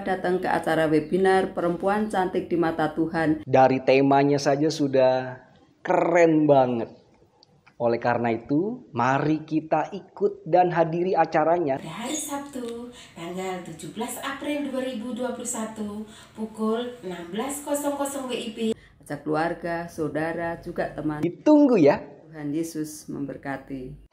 Selamat datang ke acara webinar Perempuan Cantik di Mata Tuhan. Dari temanya saja sudah keren banget. Oleh karena itu, mari kita ikut dan hadiri acaranya. Pada hari Sabtu, tanggal 17 April 2021, pukul 16.00 WIB. Ajak keluarga, saudara, juga teman. Ditunggu ya. Tuhan Yesus memberkati.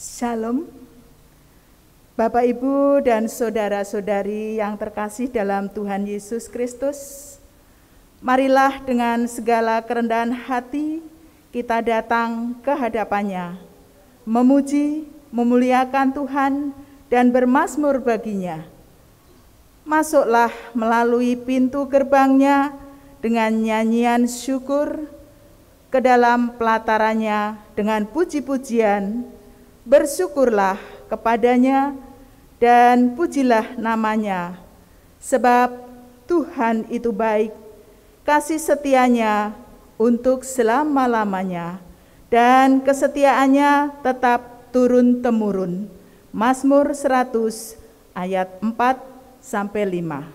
Shalom, Bapak, Ibu, dan saudara-saudari yang terkasih dalam Tuhan Yesus Kristus. Marilah dengan segala kerendahan hati kita datang ke hadapannya, memuji, memuliakan Tuhan, dan bermazmur baginya. Masuklah melalui pintu gerbangnya dengan nyanyian syukur, ke dalam pelatarannya dengan puji-pujian. Bersyukurlah kepadanya dan pujilah namanya, sebab Tuhan itu baik, kasih setianya untuk selama-lamanya, dan kesetiaannya tetap turun-temurun. Mazmur 100 ayat 4-5.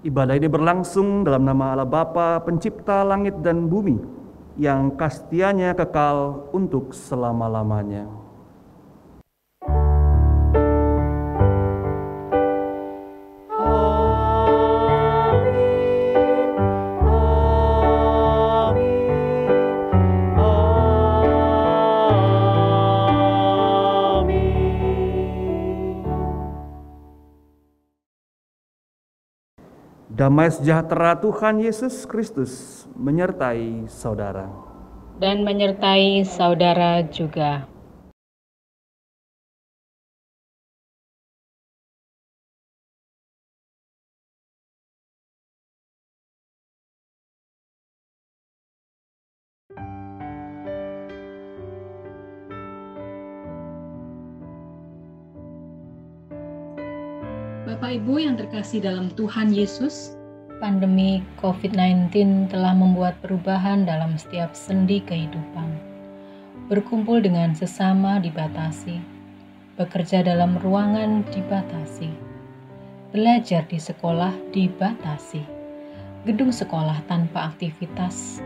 Ibadah ini berlangsung dalam nama Allah Bapa, pencipta langit dan bumi, yang kastianya kekal untuk selama-lamanya. Damai sejahtera Tuhan Yesus Kristus menyertai saudara. Dan menyertai saudara juga. Bapak Ibu yang terkasih dalam Tuhan Yesus, Pandemi COVID-19 telah membuat perubahan dalam setiap sendi kehidupan. Berkumpul dengan sesama dibatasi, bekerja dalam ruangan dibatasi, belajar di sekolah dibatasi, gedung sekolah tanpa aktivitas,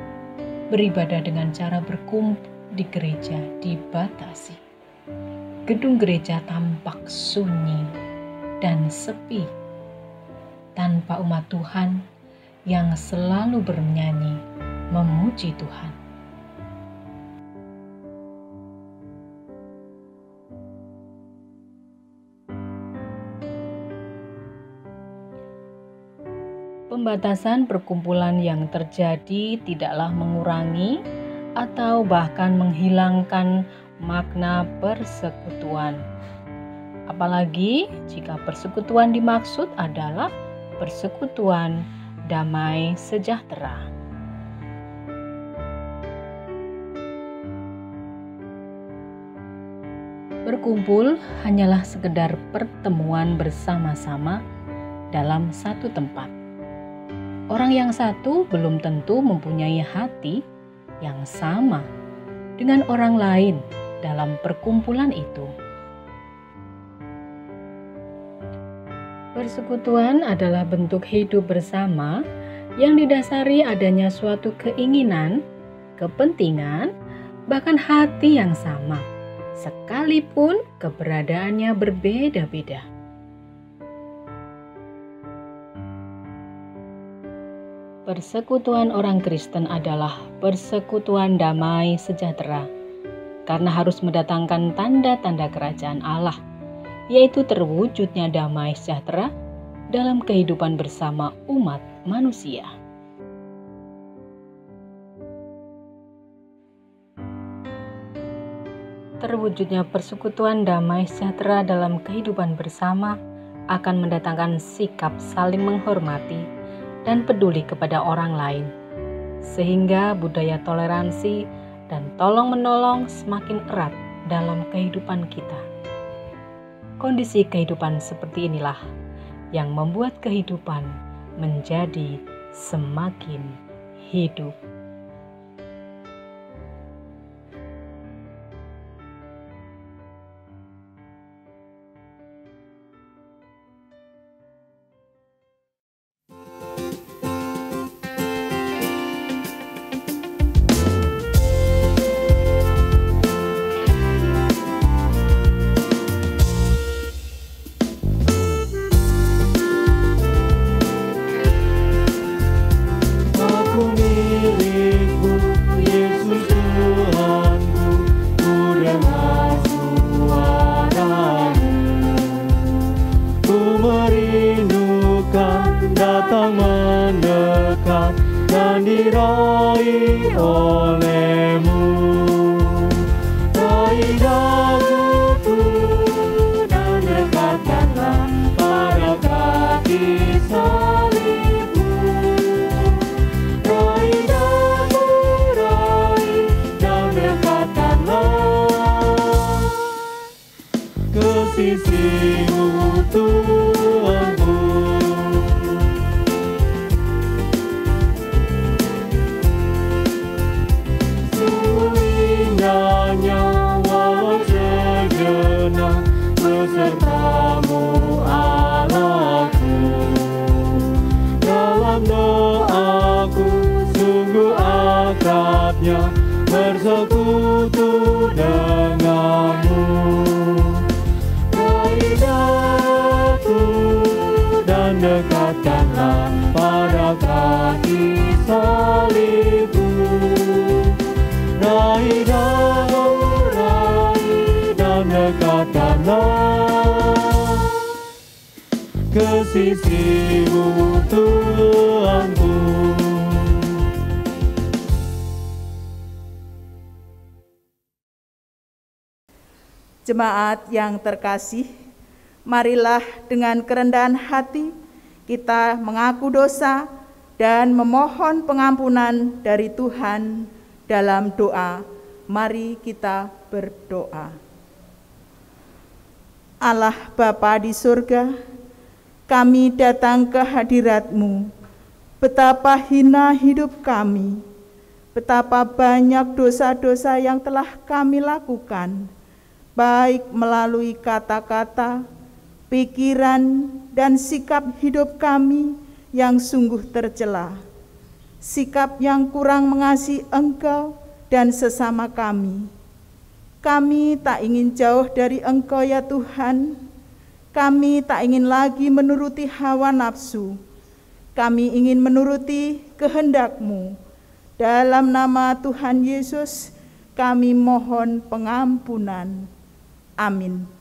beribadah dengan cara berkumpul di gereja dibatasi. Gedung gereja tampak sunyi dan sepi, tanpa umat Tuhan yang selalu bernyanyi memuji Tuhan. Pembatasan perkumpulan yang terjadi tidaklah mengurangi atau bahkan menghilangkan makna persekutuan. Apalagi jika persekutuan dimaksud adalah persekutuan damai sejahtera. Berkumpul hanyalah sekedar pertemuan bersama-sama dalam satu tempat. Orang yang satu belum tentu mempunyai hati yang sama dengan orang lain dalam perkumpulan itu. Persekutuan adalah bentuk hidup bersama yang didasari adanya suatu keinginan, kepentingan, bahkan hati yang sama, sekalipun keberadaannya berbeda-beda. Persekutuan orang Kristen adalah persekutuan damai sejahtera, karena harus mendatangkan tanda-tanda kerajaan Allah, yaitu terwujudnya damai sejahtera dalam kehidupan bersama umat manusia. Terwujudnya persekutuan damai sejahtera dalam kehidupan bersama akan mendatangkan sikap saling menghormati dan peduli kepada orang lain, sehingga budaya toleransi dan tolong-menolong semakin erat dalam kehidupan kita. Kondisi kehidupan seperti inilah yang membuat kehidupan menjadi semakin hidup. dan dekatkanlah pada kaki salibmu. Raih dan dekatkanlah ke sisimu Tuhanku. Jemaat yang terkasih, marilah dengan kerendahan hati kita mengaku dosa dan memohon pengampunan dari Tuhan dalam doa. Mari kita berdoa. Allah Bapa di surga, kami datang ke hadirat-Mu. Betapa hina hidup kami, betapa banyak dosa-dosa yang telah kami lakukan, baik melalui kata-kata, pikiran, dan sikap hidup kami yang sungguh tercela. Sikap yang kurang mengasihi Engkau dan sesama kami. Kami tak ingin jauh dari Engkau ya Tuhan. Kami tak ingin lagi menuruti hawa nafsu. Kami ingin menuruti kehendak-Mu. Dalam nama Tuhan Yesus, kami mohon pengampunan. Amin.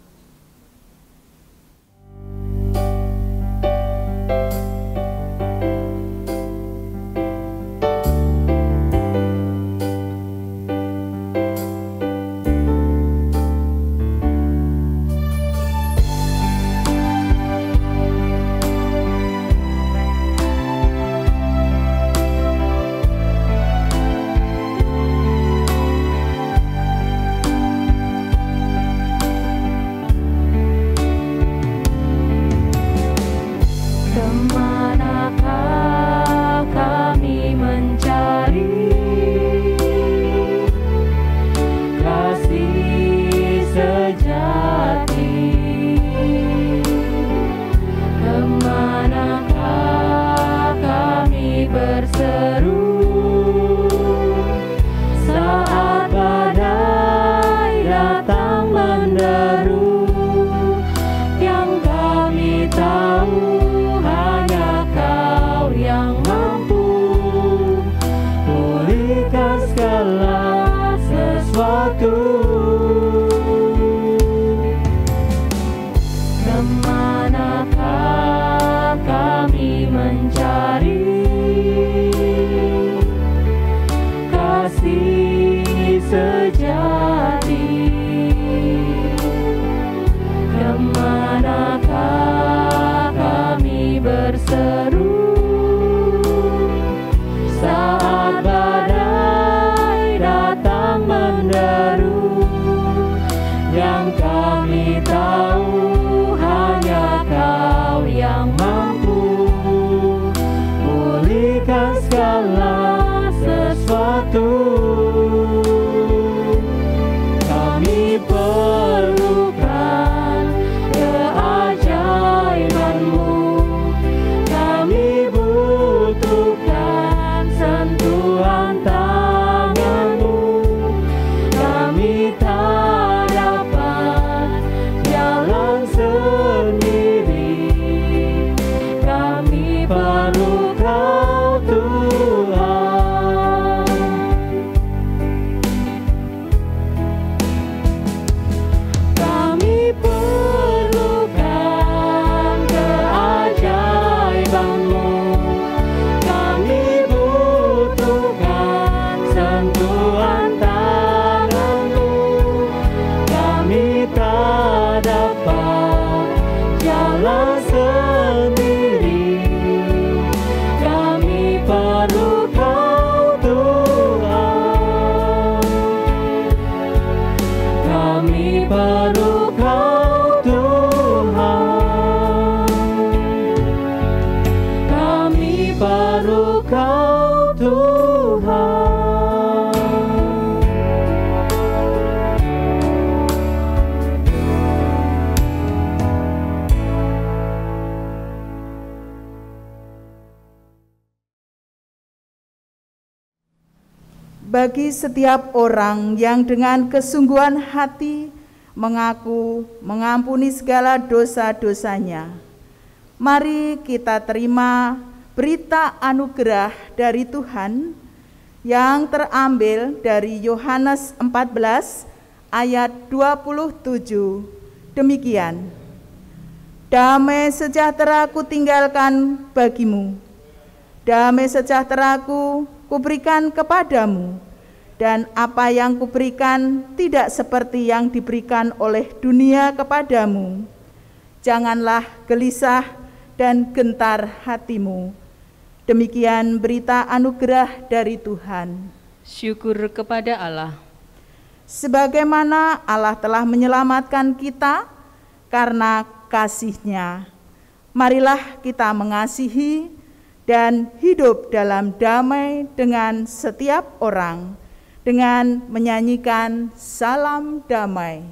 Bagi setiap orang yang dengan kesungguhan hati mengaku mengampuni segala dosa-dosanya, Mari kita terima berita anugerah dari Tuhan yang terambil dari Yohanes 14 ayat 27. Demikian, damai sejahtera ku tinggalkan bagimu, damai sejahtera ku kuberikan kepadamu, dan apa yang kuberikan tidak seperti yang diberikan oleh dunia kepadamu. Janganlah gelisah dan gentar hatimu. Demikian berita anugerah dari Tuhan. Syukur kepada Allah. Sebagaimana Allah telah menyelamatkan kita karena kasih-Nya, marilah kita mengasihi dan hidup dalam damai dengan setiap orang, dengan menyanyikan salam damai.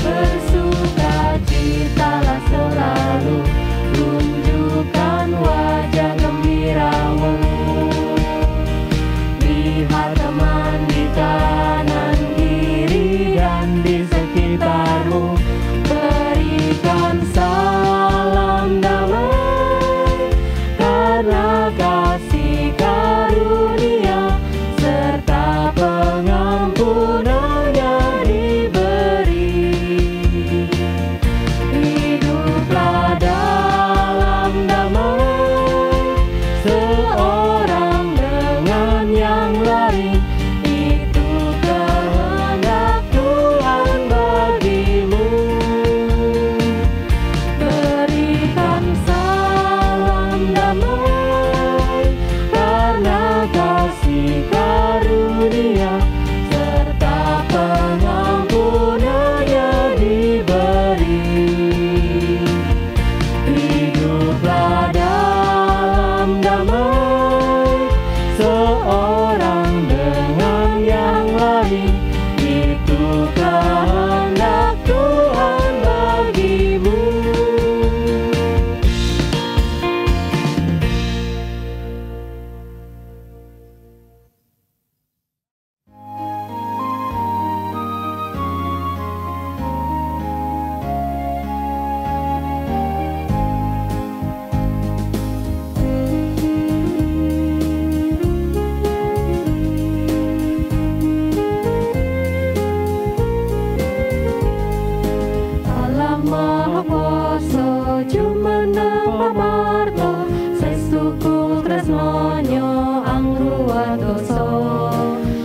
Bersukacitalah selalu, tunjukkan wajah gembiramu. Lihat teman di kanan kiri dan di sekitarmu, berikan salam damai, karena kasih karunia serta pengampunannya diberi. Hiduplah dalam damai, seorang dengan yang lain, itu kehendak Tuhan bagimu. Berikan salam damai, karena kasih karunia serta pengampunannya diberi. Hiduplah dalam damai, seorang dengan yang lain, itu kehendak Tuhan bagimu. Allah Maha Kuasa jumeneng pamarta, sesuku tresnanya angruwa dosa.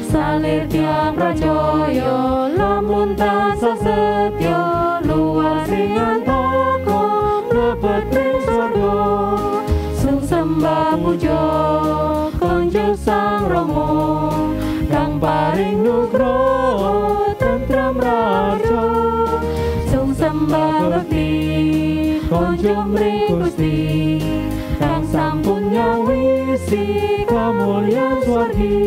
Salir tiang pracaya lamun tansah setya, luar sing antaka mlebet ning swarga. Sung sembah puja konjo Sang Rama, kang paring nugroho tentrem raja. Sung sembah bekti konjo mring Gusti, kang sampun nyawisi kamulyan swargi.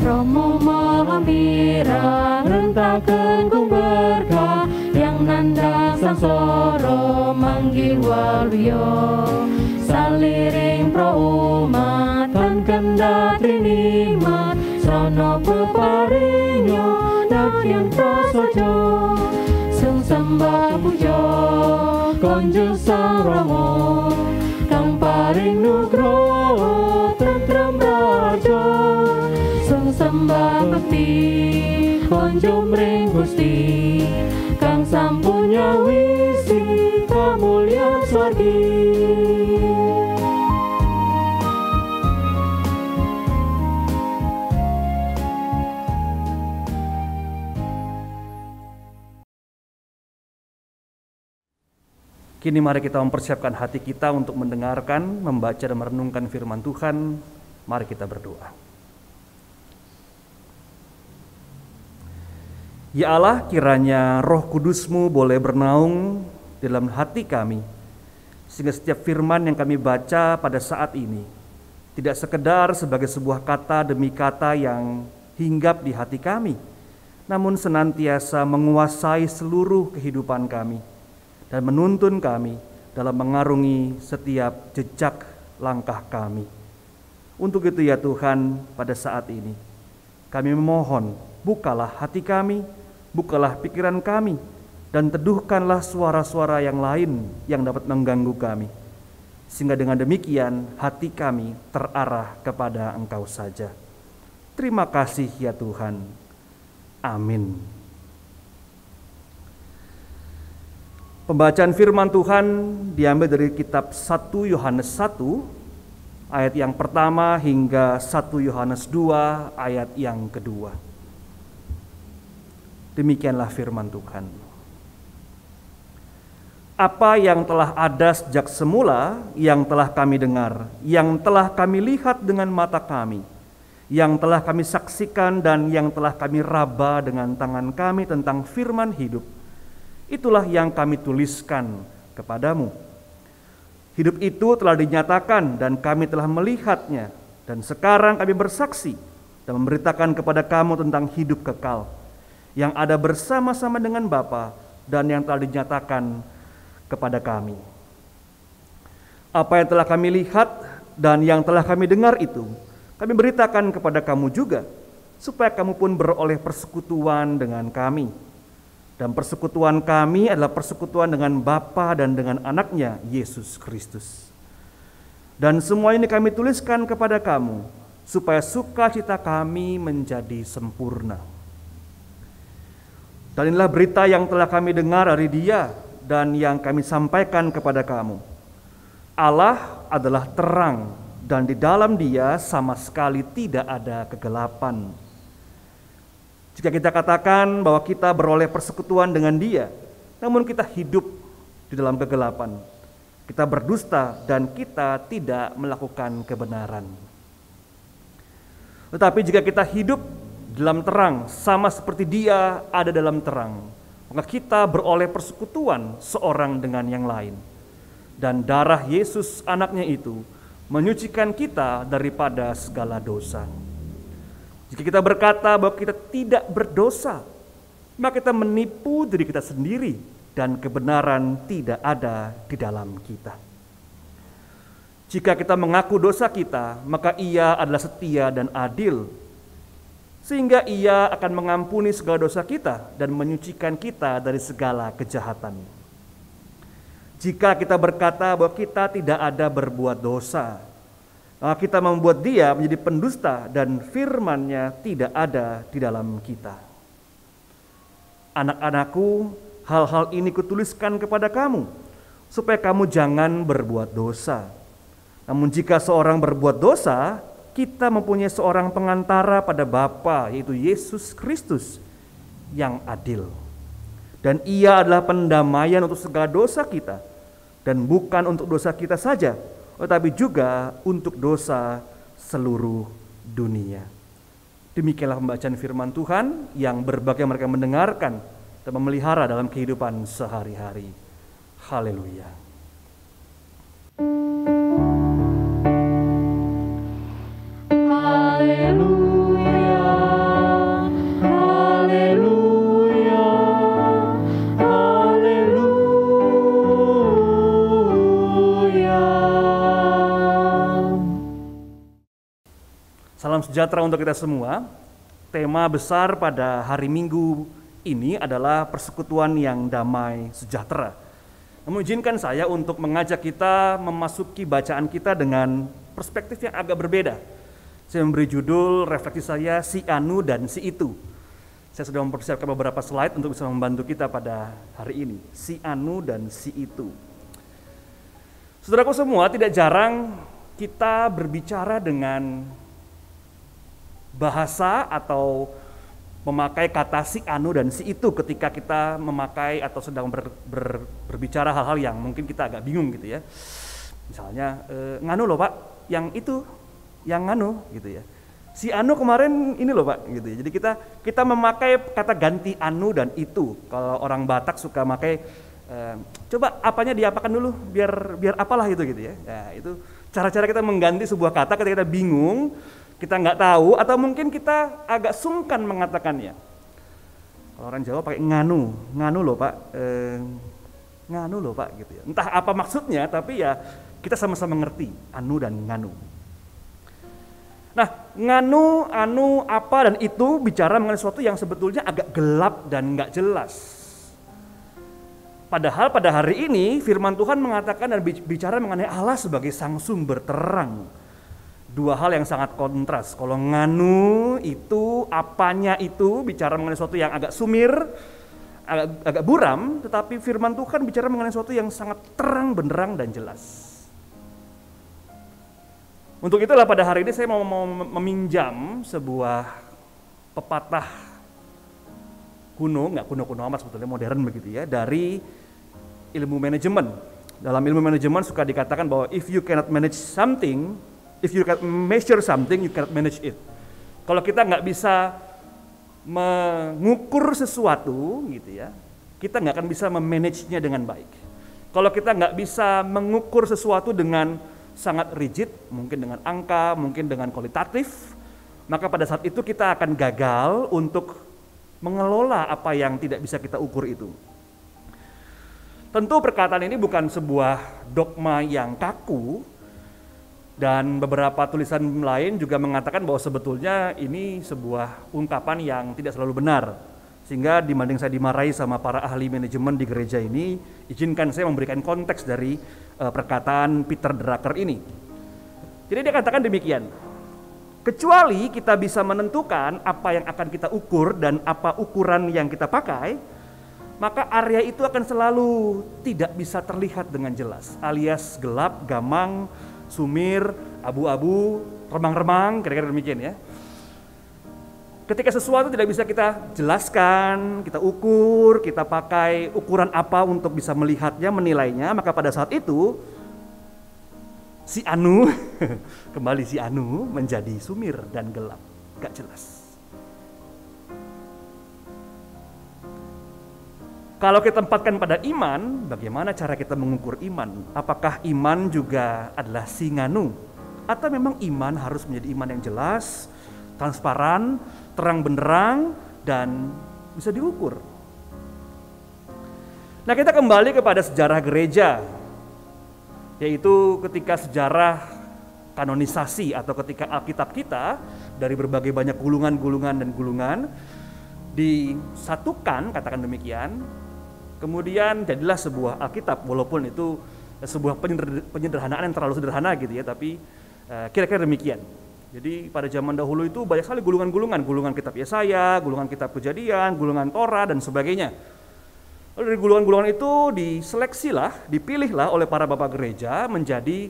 Rama Maha Mira rentaken kung berkah, yang nandang sangsara manggih waluya. Saliring pra umat tan kendhatri nikmat, srana peparingnya dakyang prasaja. Sung sembah puja konjo Sang Rama, kang paring nugroho tentrem raja. Sung sembah bekti konjo mring Gusti, kang sampun nyawisi kamulyan swargi. Kini mari kita mempersiapkan hati kita untuk mendengarkan, membaca dan merenungkan firman Tuhan. Mari kita berdoa. Ya Allah, kiranya Roh Kudus-Mu boleh bernaung di dalam hati kami, sehingga setiap firman yang kami baca pada saat ini tidak sekedar sebagai sebuah kata demi kata yang hinggap di hati kami, namun senantiasa menguasai seluruh kehidupan kami dan menuntun kami dalam mengarungi setiap jejak langkah kami. Untuk itu ya Tuhan, pada saat ini kami memohon, bukalah hati kami, bukalah pikiran kami, dan teduhkanlah suara-suara yang lain yang dapat mengganggu kami. Sehingga dengan demikian hati kami terarah kepada Engkau saja. Terima kasih ya Tuhan. Amin. Pembacaan firman Tuhan diambil dari kitab 1 Yohanes 1 ayat yang pertama hingga 1 Yohanes 2 ayat yang kedua. Demikianlah firman Tuhan. Apa yang telah ada sejak semula, yang telah kami dengar, yang telah kami lihat dengan mata kami, yang telah kami saksikan dan yang telah kami raba dengan tangan kami tentang firman hidup, itulah yang kami tuliskan kepadamu. Hidup itu telah dinyatakan dan kami telah melihatnya, dan sekarang kami bersaksi dan memberitakan kepada kamu tentang hidup kekal yang ada bersama-sama dengan Bapa dan yang telah dinyatakan kepada kami. Apa yang telah kami lihat dan yang telah kami dengar itu kami beritakan kepada kamu juga, supaya kamu pun beroleh persekutuan dengan kami. Dan persekutuan kami adalah persekutuan dengan Bapa dan dengan anaknya, Yesus Kristus. Dan semua ini kami tuliskan kepada kamu, supaya sukacita kami menjadi sempurna. Dan inilah berita yang telah kami dengar dari Dia, dan yang kami sampaikan kepada kamu. Allah adalah terang, dan di dalam Dia sama sekali tidak ada kegelapan. Jika kita katakan bahwa kita beroleh persekutuan dengan Dia, namun kita hidup di dalam kegelapan, kita berdusta dan kita tidak melakukan kebenaran. Tetapi jika kita hidup dalam terang, sama seperti Dia ada dalam terang, maka kita beroleh persekutuan seorang dengan yang lain. Dan darah Yesus anaknya itu menyucikan kita daripada segala dosa. Jika kita berkata bahwa kita tidak berdosa, maka kita menipu diri kita sendiri dan kebenaran tidak ada di dalam kita. Jika kita mengaku dosa kita, maka Ia adalah setia dan adil, sehingga Ia akan mengampuni segala dosa kita dan menyucikan kita dari segala kejahatan. Jika kita berkata bahwa kita tidak ada berbuat dosa, maka kita membuat Dia menjadi pendusta dan firman-Nya tidak ada di dalam kita. Anak-anakku, hal-hal ini kutuliskan kepada kamu, supaya kamu jangan berbuat dosa. Namun jika seorang berbuat dosa, kita mempunyai seorang pengantara pada Bapa, yaitu Yesus Kristus yang adil. Dan Ia adalah pendamaian untuk segala dosa kita, dan bukan untuk dosa kita saja, tetapi juga untuk dosa seluruh dunia. Demikianlah pembacaan firman Tuhan yang berbagai mereka mendengarkan dan memelihara dalam kehidupan sehari-hari. Haleluya. Haleluya, haleluya, haleluya. Salam sejahtera untuk kita semua. Tema besar pada hari Minggu ini adalah persekutuan yang damai sejahtera. Namun izinkan saya untuk mengajak kita memasuki bacaan kita dengan perspektif yang agak berbeda. Saya memberi judul refleksi saya, si anu dan si itu. Saya sudah mempersiapkan beberapa slide untuk bisa membantu kita pada hari ini. Si anu dan si itu. Saudaraku semua, tidak jarang kita berbicara dengan bahasa atau memakai kata si anu dan si itu ketika kita memakai atau sedang berbicara hal-hal yang mungkin kita agak bingung gitu ya. Misalnya, nganu loh Pak, yang itu, yang nganu gitu ya. Si anu kemarin ini loh Pak gitu ya. Jadi kita memakai kata ganti anu dan itu. Kalau orang Batak suka pakai coba apanya diapakan dulu biar apalah itu gitu ya. Nah, itu cara-cara kita mengganti sebuah kata ketika kita bingung, kita nggak tahu, atau mungkin kita agak sungkan mengatakannya. Kalau orang Jawa pakai nganu loh Pak, nganu loh Pak gitu ya. Entah apa maksudnya, tapi ya kita sama-sama ngerti anu dan nganu. Nah, nganu, anu, apa dan itu bicara mengenai sesuatu yang sebetulnya agak gelap dan nggak jelas. Padahal pada hari ini firman Tuhan mengatakan dan bicara mengenai Allah sebagai sang sumber terang. Dua hal yang sangat kontras. Kalau nganu itu, apanya itu bicara mengenai sesuatu yang agak sumir, agak buram, tetapi firman Tuhan bicara mengenai sesuatu yang sangat terang, benderang dan jelas. Untuk itulah pada hari ini saya mau meminjam sebuah pepatah kuno, nggak kuno-kuno amat sebetulnya, modern begitu ya, dari ilmu manajemen. Dalam ilmu manajemen suka dikatakan bahwa if you cannot manage something, if you cannot measure something, you cannot manage it. Kalau kita nggak bisa mengukur sesuatu gitu ya, kita nggak akan bisa memanage-nya dengan baik. Kalau kita nggak bisa mengukur sesuatu dengan sangat rigid, mungkin dengan angka, mungkin dengan kualitatif, maka pada saat itu kita akan gagal untuk mengelola apa yang tidak bisa kita ukur itu. Tentu perkataan ini bukan sebuah dogma yang kaku, dan beberapa tulisan lain juga mengatakan bahwa sebetulnya ini sebuah ungkapan yang tidak selalu benar. Sehingga dibanding saya dimarahi sama para ahli manajemen di gereja ini, izinkan saya memberikan konteks dari perkataan Peter Drucker ini. Jadi dia katakan demikian, kecuali kita bisa menentukan apa yang akan kita ukur dan apa ukuran yang kita pakai, maka area itu akan selalu tidak bisa terlihat dengan jelas, alias gelap, gamang, sumir, abu-abu, remang-remang, kira-kira demikian ya. Ketika sesuatu tidak bisa kita jelaskan, kita ukur, kita pakai ukuran apa untuk bisa melihatnya, menilainya, maka pada saat itu si anu, kembali si anu menjadi sumir dan gelap, gak jelas. Kalau kita tempatkan pada iman, bagaimana cara kita mengukur iman? Apakah iman juga adalah si nganu? Atau memang iman harus menjadi iman yang jelas, transparan, terang benderang, dan bisa diukur. Nah, kita kembali kepada sejarah gereja, yaitu ketika sejarah kanonisasi atau ketika Alkitab kita dari berbagai banyak gulungan-gulungan dan gulungan disatukan, katakan demikian, kemudian jadilah sebuah Alkitab, walaupun itu sebuah penyederhanaan yang terlalu sederhana gitu ya, tapi kira-kira demikian. Jadi pada zaman dahulu itu banyak sekali gulungan-gulungan, gulungan kitab Yesaya, gulungan kitab Kejadian, gulungan Torah dan sebagainya. Lalu dari gulungan-gulungan itu diseleksilah, dipilihlah oleh para bapak gereja menjadi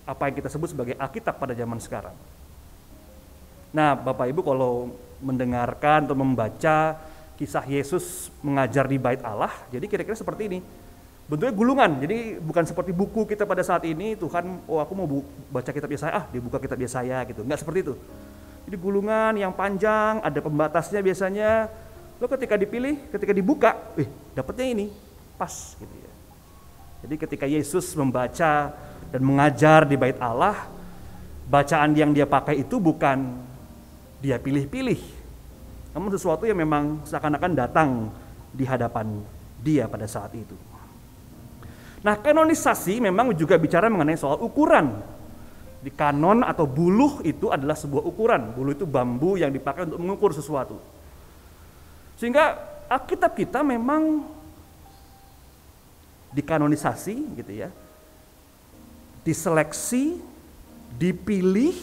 apa yang kita sebut sebagai Alkitab pada zaman sekarang. Nah, Bapak Ibu kalau mendengarkan atau membaca kisah Yesus mengajar di Bait Allah, jadi kira-kira seperti ini. Bentuknya gulungan, jadi bukan seperti buku kita pada saat ini, Tuhan, oh aku mau baca kitab Yesaya, dibuka kitab Yesaya gitu, enggak seperti itu. Jadi gulungan yang panjang, ada pembatasnya biasanya, lo ketika dipilih, ketika dibuka, dapatnya ini, pas gitu ya. Jadi ketika Yesus membaca dan mengajar di Bait Allah, bacaan yang dia pakai itu bukan dia pilih-pilih, namun sesuatu yang memang seakan-akan datang di hadapan dia pada saat itu. Nah, kanonisasi memang juga bicara mengenai soal ukuran. Di kanon atau buluh itu adalah sebuah ukuran. Buluh itu bambu yang dipakai untuk mengukur sesuatu. Sehingga Alkitab kita memang dikanonisasi gitu ya. Diseleksi, dipilih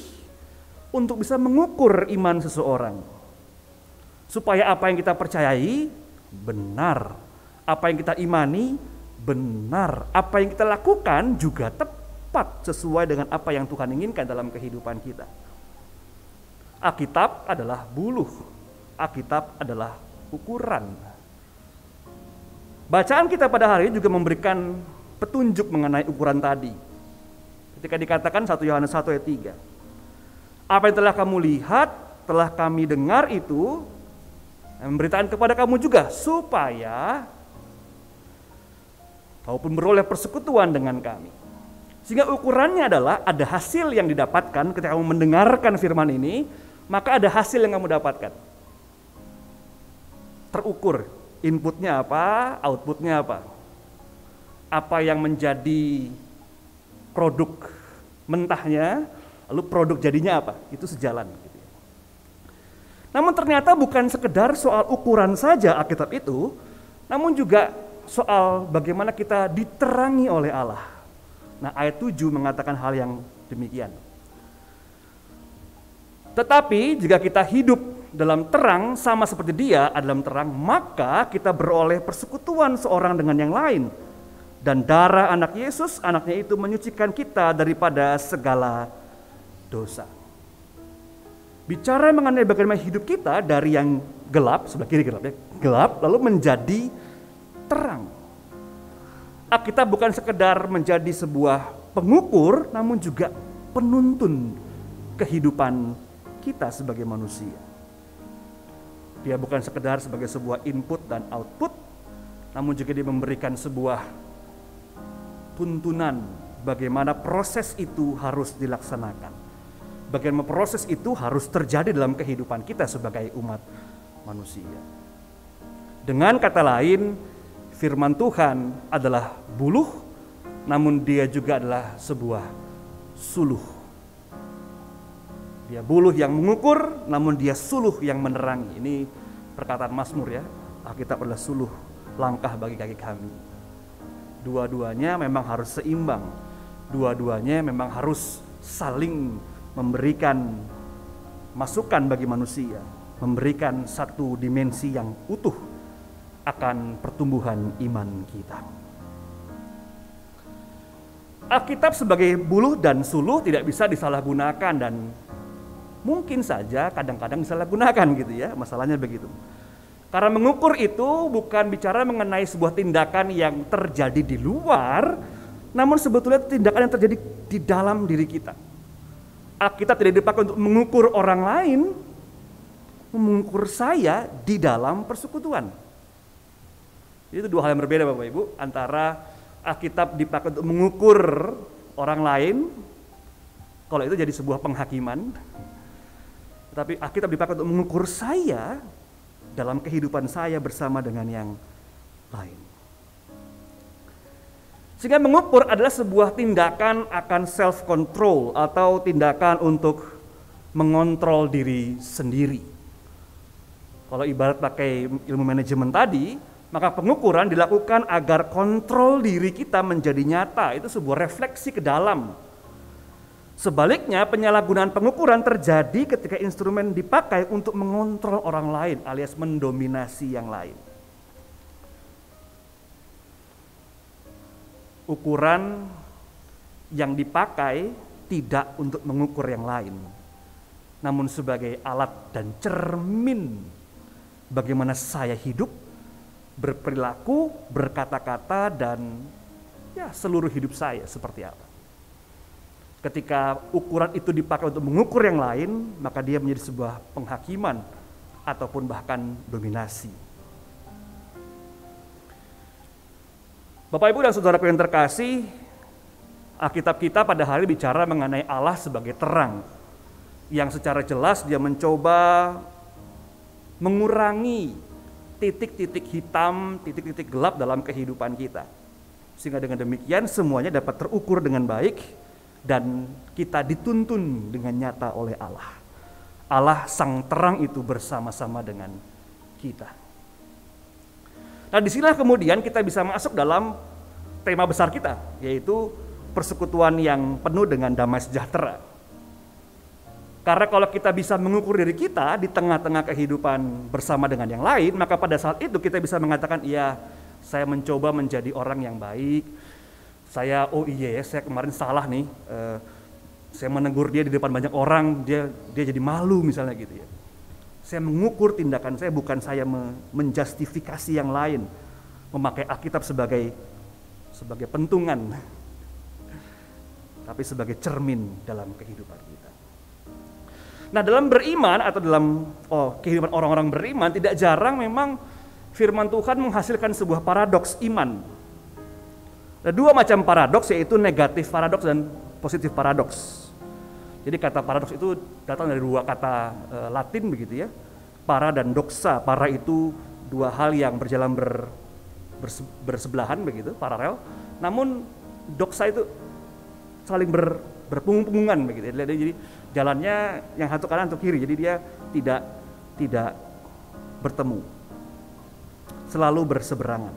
untuk bisa mengukur iman seseorang. Supaya apa yang kita percayai benar, apa yang kita imani benar, apa yang kita lakukan juga tepat sesuai dengan apa yang Tuhan inginkan dalam kehidupan kita. Alkitab adalah buluh, Alkitab adalah ukuran. Bacaan kita pada hari ini juga memberikan petunjuk mengenai ukuran tadi. Ketika dikatakan 1 Yohanes 1 ayat 3. Apa yang telah kamu lihat, telah kami dengar itu, memberitakan kepada kamu juga, supaya kau pun beroleh persekutuan dengan kami. Sehingga ukurannya adalah ada hasil yang didapatkan ketika kamu mendengarkan firman ini, maka ada hasil yang kamu dapatkan. terukur. Inputnya apa, outputnya apa. Apa yang menjadi produk mentahnya, lalu produk jadinya apa, itu sejalan. Gitu. Namun ternyata bukan sekedar soal ukuran saja Alkitab itu, namun juga soal bagaimana kita diterangi oleh Allah. Nah, ayat 7 mengatakan hal yang demikian. Tetapi jika kita hidup dalam terang sama seperti Dia dalam terang, maka kita beroleh persekutuan seorang dengan yang lain. Dan darah anak Yesus, anaknya itu menyucikan kita daripada segala dosa. Bicara mengenai bagaimana hidup kita dari yang gelap, sebelah kiri gelap ya, gelap lalu menjadi terang. Kita bukan sekedar menjadi sebuah pengukur, namun juga penuntun kehidupan kita sebagai manusia. Dia bukan sekedar sebagai sebuah input dan output, namun juga dia memberikan sebuah tuntunan bagaimana proses itu harus dilaksanakan. Bagaimana proses itu harus terjadi dalam kehidupan kita sebagai umat manusia. Dengan kata lain, firman Tuhan adalah buluh, namun dia juga adalah sebuah suluh. Dia buluh yang mengukur, namun dia suluh yang menerangi. Ini perkataan Mazmur ya, Alkitab adalah suluh langkah bagi kaki kami. Dua-duanya memang harus seimbang. Dua-duanya memang harus saling memberikan masukan bagi manusia, memberikan satu dimensi yang utuh akan pertumbuhan iman kita. Alkitab sebagai buluh dan suluh tidak bisa disalahgunakan dan mungkin saja kadang-kadang disalahgunakan gitu ya, masalahnya begitu. Karena mengukur itu bukan bicara mengenai sebuah tindakan yang terjadi di luar, namun sebetulnya tindakan yang terjadi di dalam diri kita. Kita tidak dipakai untuk mengukur orang lain, mengukur saya di dalam persekutuan. Itu dua hal yang berbeda Bapak Ibu, antara Alkitab dipakai untuk mengukur orang lain, kalau itu jadi sebuah penghakiman, tapi Alkitab dipakai untuk mengukur saya dalam kehidupan saya bersama dengan yang lain. Sehingga mengukur adalah sebuah tindakan akan self-control atau tindakan untuk mengontrol diri sendiri. Kalau ibarat pakai ilmu manajemen tadi, maka pengukuran dilakukan agar kontrol diri kita menjadi nyata. Itu sebuah refleksi ke dalam. Sebaliknya, penyalahgunaan pengukuran terjadi ketika instrumen dipakai untuk mengontrol orang lain alias mendominasi yang lain. Ukuran yang dipakai tidak untuk mengukur yang lain, namun sebagai alat dan cermin bagaimana saya hidup, berperilaku, berkata-kata, dan ya seluruh hidup saya seperti apa. Ketika ukuran itu dipakai untuk mengukur yang lain, maka dia menjadi sebuah penghakiman ataupun bahkan dominasi. Bapak Ibu dan saudaraku yang terkasih, Alkitab kita pada hari ini bicara mengenai Allah sebagai terang, yang secara jelas dia mencoba mengurangi titik-titik hitam, titik-titik gelap dalam kehidupan kita. Sehingga dengan demikian semuanya dapat terukur dengan baik, dan kita dituntun dengan nyata oleh Allah. Allah sang terang itu bersama-sama dengan kita. Nah, disinilah kemudian kita bisa masuk dalam tema besar kita, yaitu persekutuan yang penuh dengan damai sejahtera. Karena kalau kita bisa mengukur diri kita di tengah-tengah kehidupan bersama dengan yang lain, maka pada saat itu kita bisa mengatakan, iya, saya mencoba menjadi orang yang baik. Saya, saya kemarin salah nih, saya menegur dia di depan banyak orang, dia jadi malu misalnya gitu ya. Saya mengukur tindakan saya, bukan saya menjustifikasi yang lain, memakai Alkitab sebagai pentungan, tapi sebagai cermin dalam kehidupan kita. Nah, dalam beriman atau dalam kehidupan orang-orang beriman, tidak jarang memang firman Tuhan menghasilkan sebuah paradoks iman. Ada dua macam paradoks, yaitu negatif paradoks dan positif paradoks. Jadi kata paradoks itu datang dari dua kata Latin begitu ya. Para dan doxa. Para itu dua hal yang berjalan bersebelahan begitu, paralel. Namun doksa itu saling berpunggung-punggungan begitu. Jadi jalannya yang satu kanan atau kiri. Jadi dia tidak bertemu. Selalu berseberangan.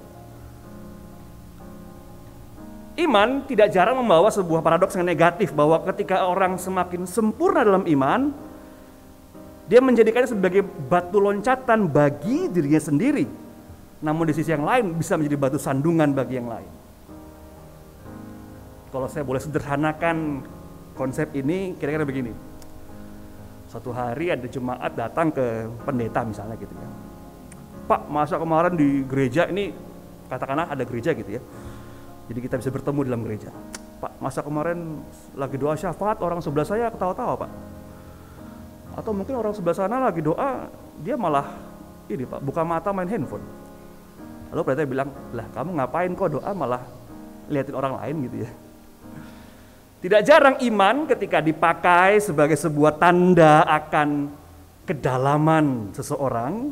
Iman tidak jarang membawa sebuah paradoks yang negatif, bahwa ketika orang semakin sempurna dalam iman, dia menjadikannya sebagai batu loncatan bagi dirinya sendiri. Namun di sisi yang lain bisa menjadi batu sandungan bagi yang lain. Kalau saya boleh sederhanakan konsep ini, kira-kira begini. Suatu hari ada jemaat datang ke pendeta misalnya gitu ya. Pak, masa kemarin di gereja ini, katakanlah ada gereja gitu ya. Jadi kita bisa bertemu dalam gereja. Pak, masa kemarin lagi doa syafaat, orang sebelah saya ketawa-tawa, Pak. Atau mungkin orang sebelah sana lagi doa, dia malah ini, Pak, buka mata main handphone. Lalu pendeta bilang, lah kamu ngapain kok doa malah liatin orang lain gitu ya. Tidak jarang iman ketika dipakai sebagai sebuah tanda akan kedalaman seseorang,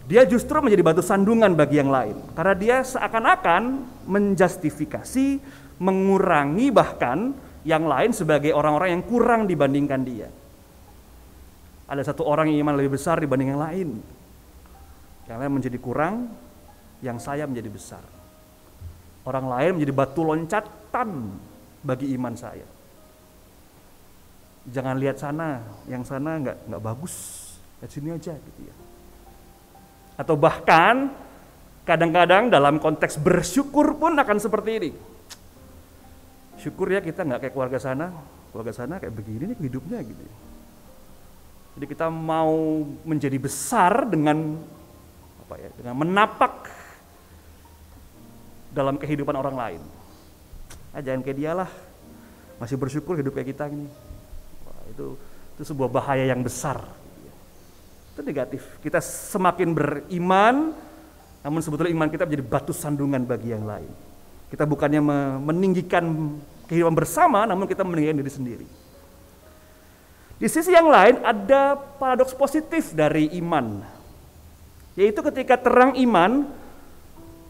dia justru menjadi batu sandungan bagi yang lain. Karena dia seakan-akan menjustifikasi, mengurangi bahkan yang lain sebagai orang-orang yang kurang dibandingkan dia. Ada satu orang yang iman lebih besar dibanding yang lain. Yang lain menjadi kurang, yang saya menjadi besar. Orang lain menjadi batu loncatan bagi iman saya. Jangan lihat sana, yang sana nggak bagus, lihat sini aja gitu ya. Atau bahkan kadang-kadang dalam konteks bersyukur pun akan seperti ini. Syukur ya kita nggak kayak keluarga sana kayak begini nih hidupnya gitu. Jadi kita mau menjadi besar dengan dengan menapak dalam kehidupan orang lain. Jangan kayak dia lah, masih bersyukur hidup kayak kita ini. Wah, itu sebuah bahaya yang besar. Itu negatif. Kita semakin beriman, namun sebetulnya iman kita menjadi batu sandungan bagi yang lain. Kita bukannya meninggikan kehidupan bersama, namun kita meninggikan diri sendiri. Di sisi yang lain ada paradoks positif dari iman, yaitu ketika terang iman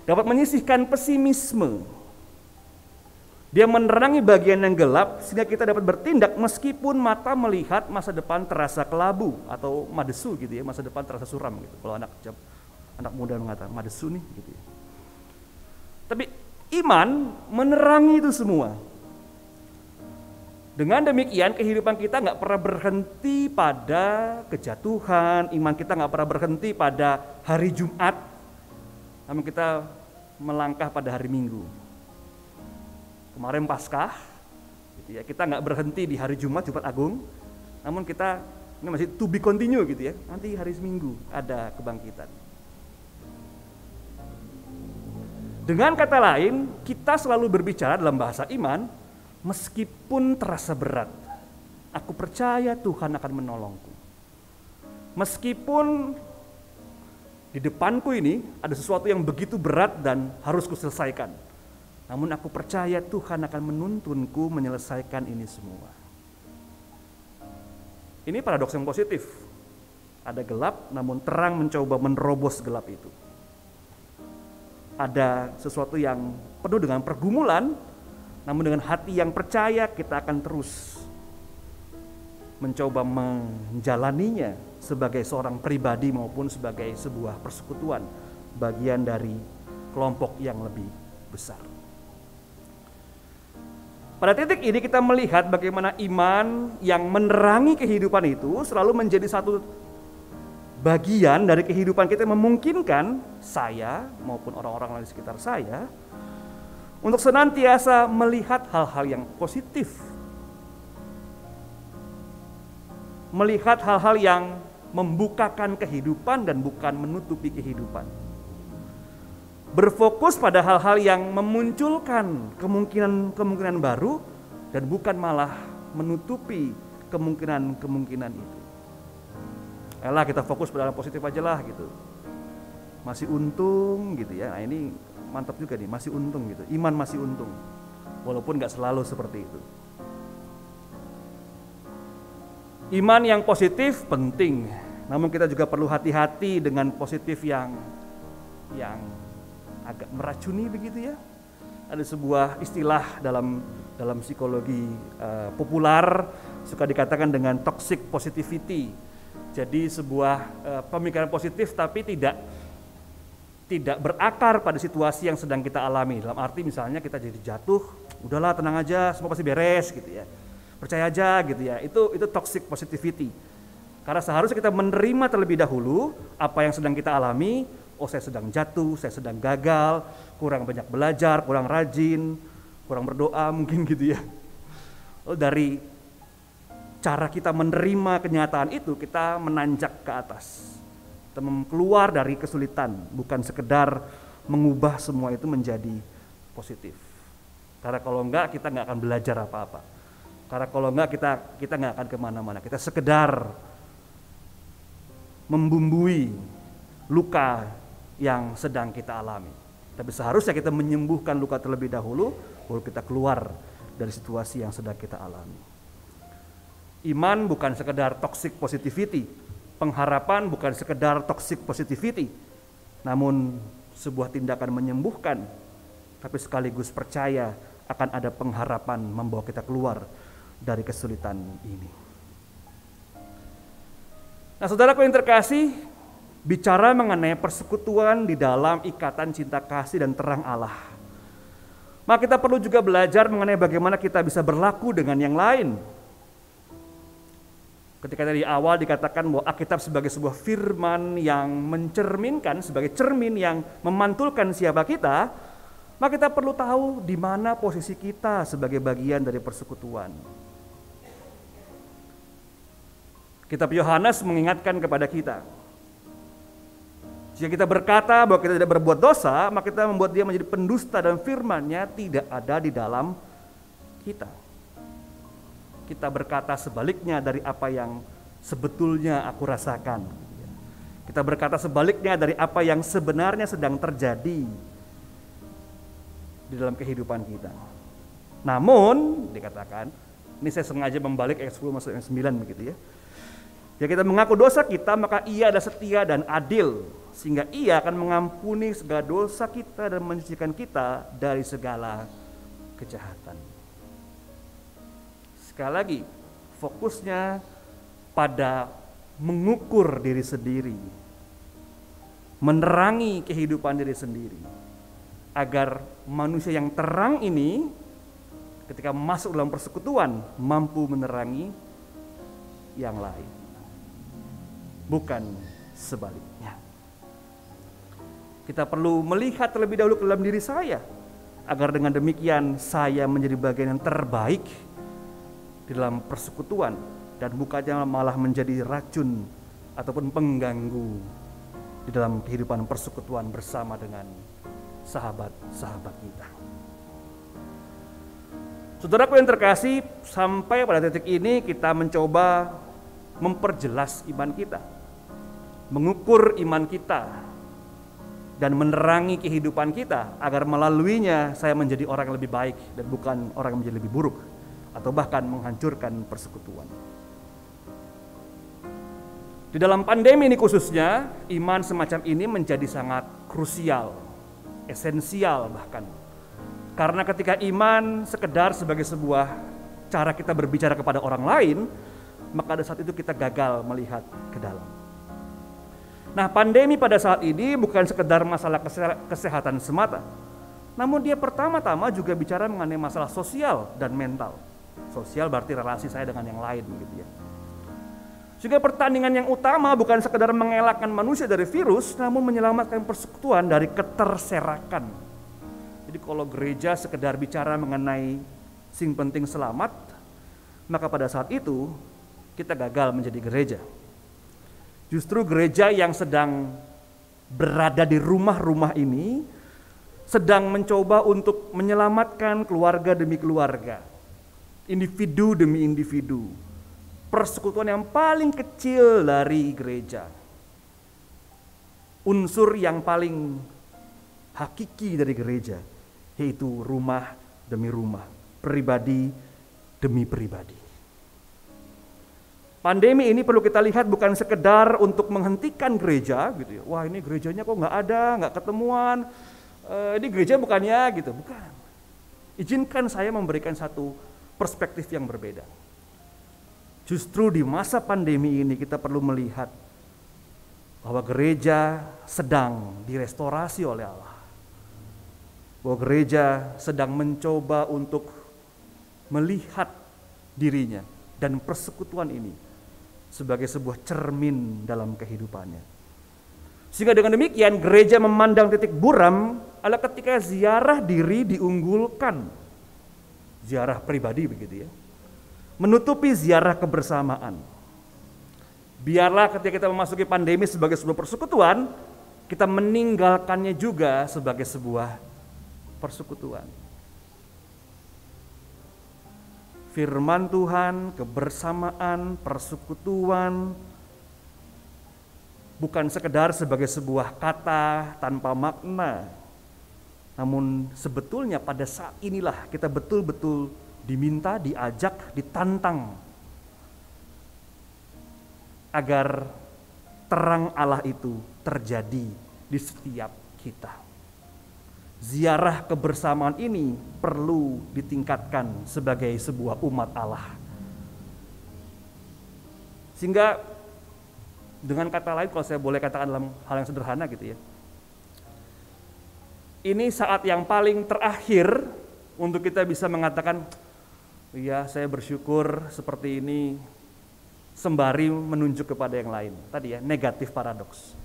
dapat menyisihkan pesimisme. Dia menerangi bagian yang gelap sehingga kita dapat bertindak meskipun mata melihat masa depan terasa kelabu atau madesu gitu ya, masa depan terasa suram gitu. Kalau anak muda mengatakan madesu nih gitu ya. Tapi iman menerangi itu semua. Dengan demikian kehidupan kita nggak pernah berhenti pada kejatuhan, iman kita nggak pernah berhenti pada hari Jumat, namun kita melangkah pada hari Minggu. Kemarin Paskah, gitu ya, kita nggak berhenti di hari Jumat Agung, namun kita ini masih to be continue gitu ya. Nanti hari Minggu ada kebangkitan. Dengan kata lain, kita selalu berbicara dalam bahasa iman, meskipun terasa berat, aku percaya Tuhan akan menolongku. Meskipun di depanku ini ada sesuatu yang begitu berat dan harus kuselesaikan, namun aku percaya Tuhan akan menuntunku menyelesaikan ini semua. Ini paradoks yang positif. Ada gelap, namun terang mencoba menerobos gelap itu. Ada sesuatu yang penuh dengan pergumulan, namun dengan hati yang percaya kita akan terus mencoba menjalaninya sebagai seorang pribadi maupun sebagai sebuah persekutuan, bagian dari kelompok yang lebih besar. Pada titik ini kita melihat bagaimana iman yang menerangi kehidupan itu selalu menjadi satu bagian dari kehidupan kita yang memungkinkan saya maupun orang-orang lain di sekitar saya untuk senantiasa melihat hal-hal yang positif. Melihat hal-hal yang membukakan kehidupan dan bukan menutupi kehidupan. Berfokus pada hal-hal yang memunculkan kemungkinan baru dan bukan malah menutupi kemungkinan itu. Elah kita fokus pada hal positif aja lah gitu. Masih untung gitu ya. Nah ini mantap juga nih, masih untung gitu. Iman masih untung. Walaupun gak selalu seperti itu. Iman yang positif penting. Namun kita juga perlu hati-hati dengan positif yang agak meracuni begitu ya. Ada sebuah istilah dalam psikologi populer suka dikatakan dengan toxic positivity. Jadi sebuah pemikiran positif tapi tidak berakar pada situasi yang sedang kita alami. Dalam arti misalnya kita jadi jatuh, udahlah tenang aja, semua pasti beres gitu ya. Percaya aja gitu ya. Itu toxic positivity. Karena seharusnya kita menerima terlebih dahulu apa yang sedang kita alami. Oh, saya sedang jatuh, saya sedang gagal, kurang banyak belajar, kurang rajin, kurang berdoa mungkin gitu ya. Oh, dari cara kita menerima kenyataan itu, kita menanjak ke atas. Kita keluar dari kesulitan, bukan sekedar mengubah semua itu menjadi positif. Karena kalau enggak, kita enggak akan belajar apa-apa. Karena kalau enggak, kita enggak akan kemana-mana. Kita sekedar membumbui luka yang sedang kita alami. Tapi seharusnya kita menyembuhkan luka terlebih dahulu, baru kita keluar dari situasi yang sedang kita alami. Iman bukan sekedar toxic positivity, pengharapan bukan sekedar toxic positivity, namun sebuah tindakan menyembuhkan, tapi sekaligus percaya akan ada pengharapan membawa kita keluar dari kesulitan ini. Nah, saudaraku yang terkasih, bicara mengenai persekutuan di dalam ikatan cinta kasih dan terang Allah, maka kita perlu juga belajar mengenai bagaimana kita bisa berlaku dengan yang lain. Ketika dari awal dikatakan bahwa Alkitab sebagai sebuah firman yang mencerminkan, sebagai cermin yang memantulkan siapa kita, maka kita perlu tahu di mana posisi kita sebagai bagian dari persekutuan. Kitab Yohanes mengingatkan kepada kita, jika kita berkata bahwa kita tidak berbuat dosa, maka kita membuat dia menjadi pendusta dan firman-Nya tidak ada di dalam kita. Kita berkata sebaliknya dari apa yang sebetulnya aku rasakan. Kita berkata sebaliknya dari apa yang sebenarnya sedang terjadi di dalam kehidupan kita. Namun, dikatakan, ini saya sengaja membalik ayat 10 masuk ayat 9 begitu ya. Jika kita mengaku dosa kita, maka Ia adalah setia dan adil, sehingga Ia akan mengampuni segala dosa kita dan menyucikan kita dari segala kejahatan. Sekali lagi, fokusnya pada mengukur diri sendiri, menerangi kehidupan diri sendiri, agar manusia yang terang ini ketika masuk dalam persekutuan mampu menerangi yang lain. Bukan sebaliknya. Kita perlu melihat terlebih dahulu ke dalam diri saya, agar dengan demikian saya menjadi bagian yang terbaik di dalam persekutuan dan bukannya malah menjadi racun ataupun pengganggu di dalam kehidupan persekutuan bersama dengan sahabat-sahabat kita. Saudaraku yang terkasih, sampai pada titik ini kita mencoba memperjelas iman kita, mengukur iman kita, dan menerangi kehidupan kita agar melaluinya saya menjadi orang yang lebih baik dan bukan orang yang menjadi lebih buruk atau bahkan menghancurkan persekutuan. Di dalam pandemi ini khususnya, iman semacam ini menjadi sangat krusial, esensial bahkan. Karena ketika iman sekedar sebagai sebuah cara kita berbicara kepada orang lain, maka pada saat itu kita gagal melihat ke dalam. Nah, pandemi pada saat ini bukan sekedar masalah kesehatan semata, namun dia pertama-tama juga bicara mengenai masalah sosial dan mental. Sosial berarti relasi saya dengan yang lain begitu ya. Juga pertandingan yang utama bukan sekedar mengelakkan manusia dari virus, namun menyelamatkan persekutuan dari keterserakan. Jadi kalau gereja sekedar bicara mengenai sing penting selamat, maka pada saat itu kita gagal menjadi gereja. Justru gereja yang sedang berada di rumah-rumah ini sedang mencoba untuk menyelamatkan keluarga demi keluarga, individu demi individu, persekutuan yang paling kecil dari gereja, unsur yang paling hakiki dari gereja, yaitu rumah demi rumah, pribadi demi pribadi. Pandemi ini perlu kita lihat bukan sekedar untuk menghentikan gereja gitu ya. Wah, ini gerejanya kok nggak ada, nggak ketemuan. Ini gereja bukannya gitu, bukan. Izinkan saya memberikan satu perspektif yang berbeda. Justru di masa pandemi ini kita perlu melihat bahwa gereja sedang direstorasi oleh Allah. Bahwa gereja sedang mencoba untuk melihat dirinya dan persekutuan ini sebagai sebuah cermin dalam kehidupannya. Sehingga dengan demikian gereja memandang titik buram adalah ketika ziarah diri diunggulkan. Ziarah pribadi begitu ya. Menutupi ziarah kebersamaan. Biarlah ketika kita memasuki pandemi sebagai sebuah persekutuan, kita meninggalkannya juga sebagai sebuah persekutuan. Firman Tuhan, kebersamaan, persekutuan bukan sekedar sebagai sebuah kata tanpa makna. Namun sebetulnya pada saat inilah kita betul-betul diminta, diajak, ditantang agar terang Allah itu terjadi di setiap kita. Ziarah kebersamaan ini perlu ditingkatkan sebagai sebuah umat Allah. Sehingga dengan kata lain, kalau saya boleh katakan dalam hal yang sederhana gitu ya, ini saat yang paling terakhir untuk kita bisa mengatakan, iya saya bersyukur seperti ini, sembari menunjuk kepada yang lain. Tadi ya, negatif paradoks.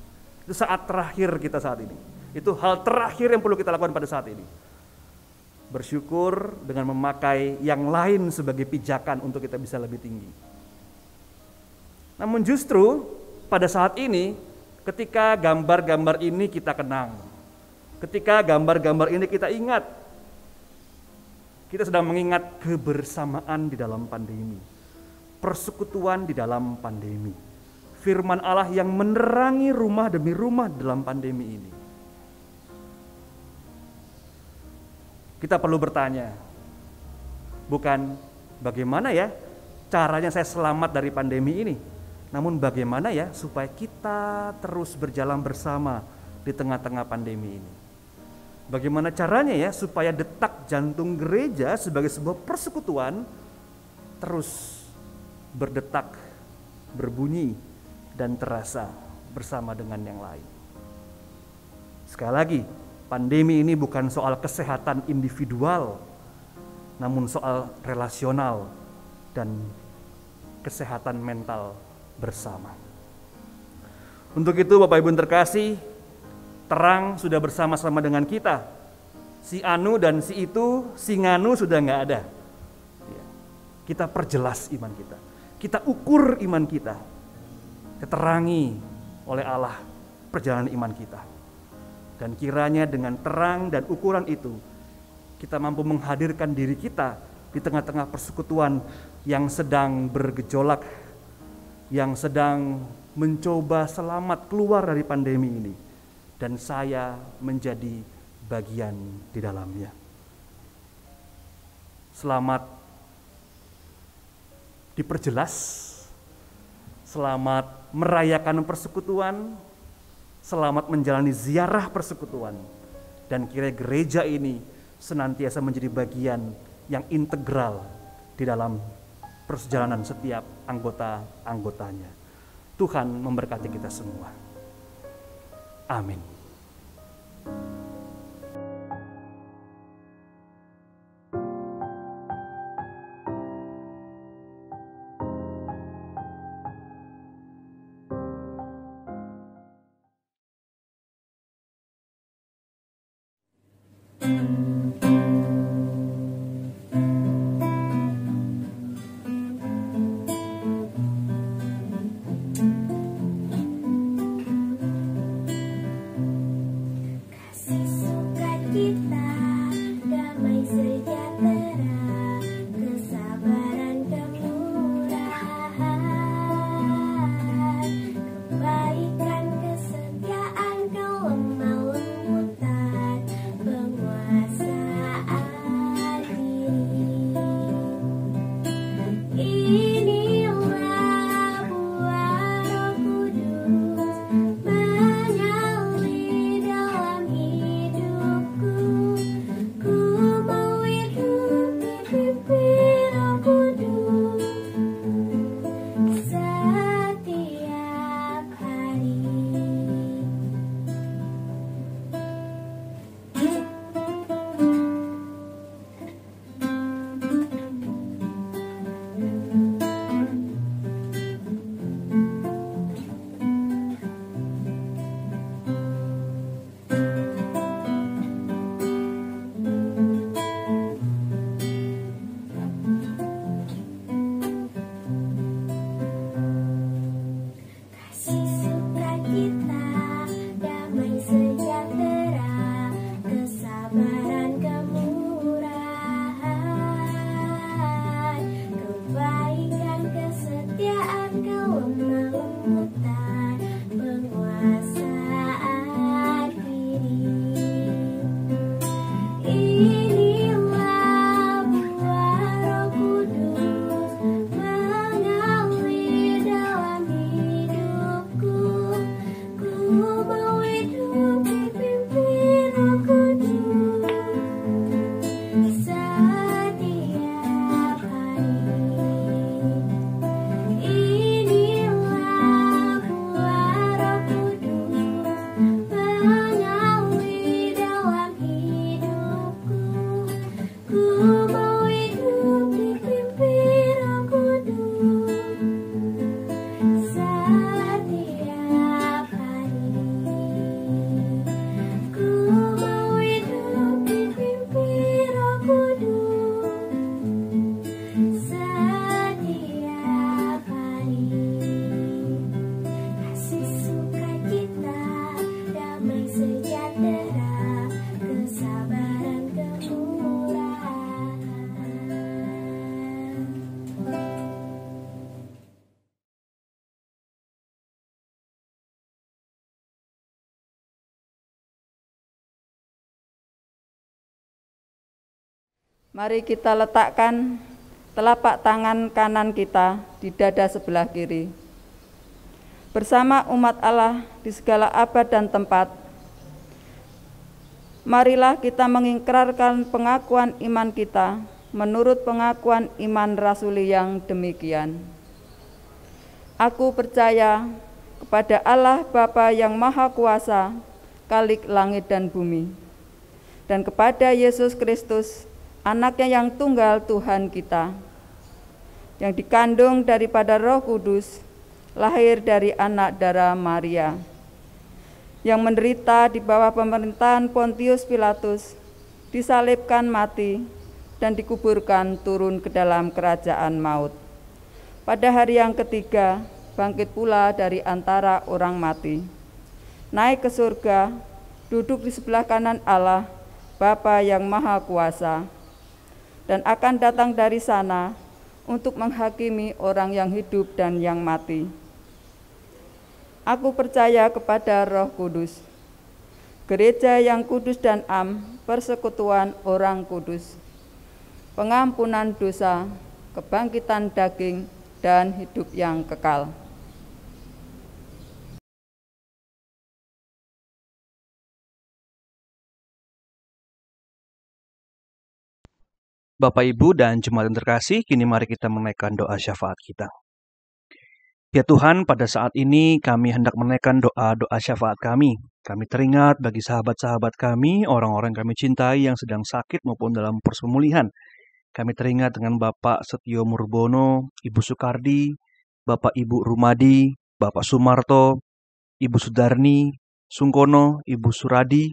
Itu saat terakhir kita saat ini. Itu hal terakhir yang perlu kita lakukan pada saat ini. Bersyukur dengan memakai yang lain sebagai pijakan untuk kita bisa lebih tinggi. Namun justru pada saat ini, ketika gambar-gambar ini kita kenang, ketika gambar-gambar ini kita ingat, kita sedang mengingat kebersamaan di dalam pandemi, persekutuan di dalam pandemi, firman Allah yang menerangi rumah demi rumah dalam pandemi ini. Kita perlu bertanya, bukan bagaimana ya caranya saya selamat dari pandemi ini, namun bagaimana ya supaya kita terus berjalan bersama di tengah-tengah pandemi ini. Bagaimana caranya ya supaya detak jantung gereja sebagai sebuah persekutuan terus berdetak, berbunyi, dan terasa bersama dengan yang lain. Sekali lagi, pandemi ini bukan soal kesehatan individual, namun soal relasional dan kesehatan mental bersama. Untuk itu Bapak Ibu terkasih, terang sudah bersama-sama dengan kita. Si anu dan si itu, si nganu sudah nggak ada. Kita perjelas iman kita. Kita ukur iman kita. Diterangi oleh Allah perjalanan iman kita. Dan kiranya dengan terang dan ukuran itu, kita mampu menghadirkan diri kita di tengah-tengah persekutuan yang sedang bergejolak, yang sedang mencoba selamat keluar dari pandemi ini. Dan saya menjadi bagian di dalamnya. Selamat diperjelas, selamat merayakan persekutuan, selamat menjalani ziarah persekutuan, dan kiranya gereja ini senantiasa menjadi bagian yang integral di dalam perjalanan setiap anggota-anggotanya. Tuhan memberkati kita semua. Amin. Mari kita letakkan telapak tangan kanan kita di dada sebelah kiri. Bersama umat Allah di segala abad dan tempat, marilah kita mengikrarkan pengakuan iman kita menurut pengakuan iman rasuli yang demikian. Aku percaya kepada Allah Bapa yang Maha Kuasa, Khalik langit dan bumi, dan kepada Yesus Kristus, Anaknya yang tunggal Tuhan kita, yang dikandung daripada Roh Kudus, lahir dari anak darah Maria, yang menderita di bawah pemerintahan Pontius Pilatus, disalibkan mati, dan dikuburkan turun ke dalam kerajaan maut. Pada hari yang ketiga, bangkit pula dari antara orang mati, naik ke surga, duduk di sebelah kanan Allah, Bapa yang Maha Kuasa, dan akan datang dari sana untuk menghakimi orang yang hidup dan yang mati. Aku percaya kepada Roh Kudus, gereja yang kudus dan am, persekutuan orang kudus, pengampunan dosa, kebangkitan daging, dan hidup yang kekal. Bapak, Ibu, dan jemaat yang terkasih, kini mari kita menaikkan doa syafaat kita. Ya Tuhan, pada saat ini kami hendak menaikkan doa-doa syafaat kami. Kami teringat bagi sahabat-sahabat kami, orang-orang yang kami cintai yang sedang sakit maupun dalam proses pemulihan. Kami teringat dengan Bapak Setio Murbono, Ibu Sukardi, Bapak Ibu Rumadi, Bapak Sumarto, Ibu Sudarni, Sungkono, Ibu Suradi,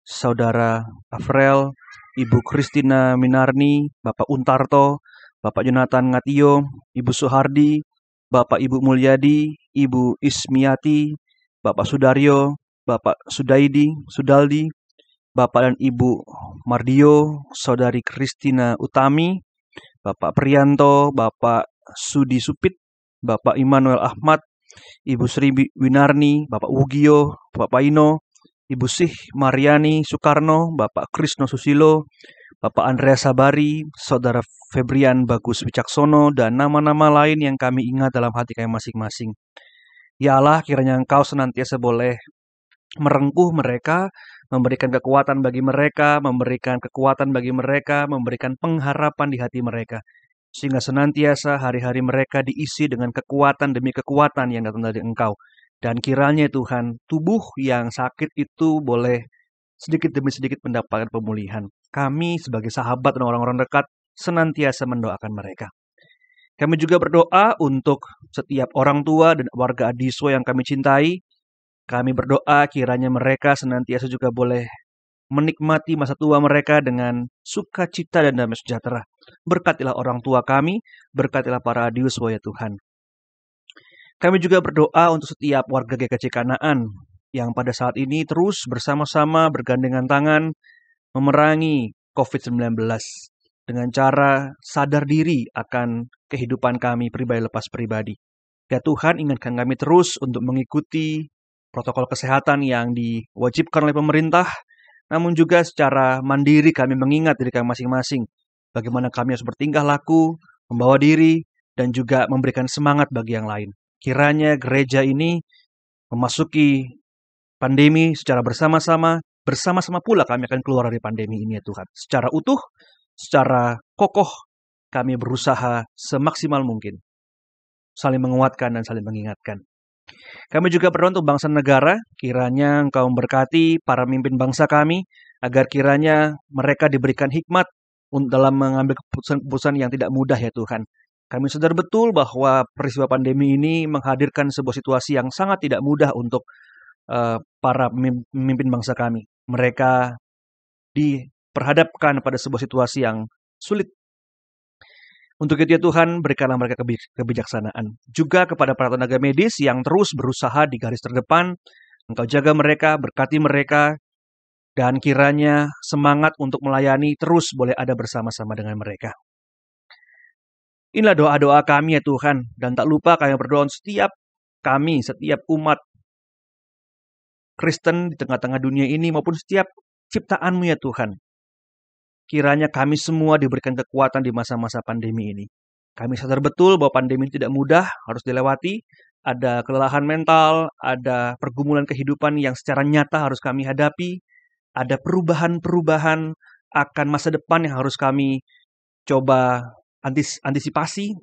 Saudara Afrel, Ibu Kristina Minarni, Bapak Untarto, Bapak Jonathan Ngatio, Ibu Suhardi, Bapak Ibu Mulyadi, Ibu Ismiati, Bapak Sudaryo, Bapak Sudaldi, Bapak dan Ibu Mardio, Saudari Kristina Utami, Bapak Prianto, Bapak Sudi Supit, Bapak Immanuel Ahmad, Ibu Sri Winarni, Bapak Wugio, Bapak Ino, Ibu Sih Mariani Soekarno, Bapak Krisno Susilo, Bapak Andreas Sabari, Saudara Febrian Bagus Wicaksono, dan nama-nama lain yang kami ingat dalam hati kami masing-masing. Ya Allah, kiranya Engkau senantiasa boleh merengkuh mereka, memberikan kekuatan bagi mereka, memberikan kekuatan bagi mereka, memberikan pengharapan di hati mereka, sehingga senantiasa hari-hari mereka diisi dengan kekuatan demi kekuatan yang datang dari Engkau. Dan kiranya Tuhan, tubuh yang sakit itu boleh sedikit demi sedikit mendapatkan pemulihan. Kami sebagai sahabat dan orang-orang dekat senantiasa mendoakan mereka. Kami juga berdoa untuk setiap orang tua dan warga Adiswa yang kami cintai. Kami berdoa kiranya mereka senantiasa juga boleh menikmati masa tua mereka dengan sukacita dan damai sejahtera. Berkatilah orang tua kami, berkatilah para Adiswa ya Tuhan. Kami juga berdoa untuk setiap warga GKJ Kanaan yang pada saat ini terus bersama-sama bergandengan tangan memerangi COVID-19 dengan cara sadar diri akan kehidupan kami pribadi lepas pribadi. Ya Tuhan, ingatkan kami terus untuk mengikuti protokol kesehatan yang diwajibkan oleh pemerintah, namun juga secara mandiri kami mengingat diri kami masing-masing, bagaimana kami harus bertingkah laku, membawa diri, dan juga memberikan semangat bagi yang lain. Kiranya gereja ini memasuki pandemi secara bersama-sama pula kami akan keluar dari pandemi ini ya Tuhan. Secara utuh, secara kokoh, kami berusaha semaksimal mungkin. Saling menguatkan dan saling mengingatkan. Kami juga berdoa untuk bangsa negara, kiranya Engkau memberkati para pemimpin bangsa kami, agar kiranya mereka diberikan hikmat dalam mengambil keputusan-keputusan yang tidak mudah ya Tuhan. Kami sadar betul bahwa peristiwa pandemi ini menghadirkan sebuah situasi yang sangat tidak mudah untuk para pemimpin bangsa kami. Mereka diperhadapkan pada sebuah situasi yang sulit. Untuk itu ya Tuhan, berikanlah mereka kebijaksanaan. Juga kepada para tenaga medis yang terus berusaha di garis terdepan, Engkau jaga mereka, berkati mereka, dan kiranya semangat untuk melayani terus boleh ada bersama-sama dengan mereka. Inilah doa-doa kami ya Tuhan, dan tak lupa kami berdoa setiap umat Kristen di tengah-tengah dunia ini maupun setiap ciptaan-Mu ya Tuhan. Kiranya kami semua diberikan kekuatan di masa-masa pandemi ini. Kami sadar betul bahwa pandemi ini tidak mudah, harus dilewati. Ada kelelahan mental, ada pergumulan kehidupan yang secara nyata harus kami hadapi. Ada perubahan-perubahan akan masa depan yang harus kami coba antisipasi.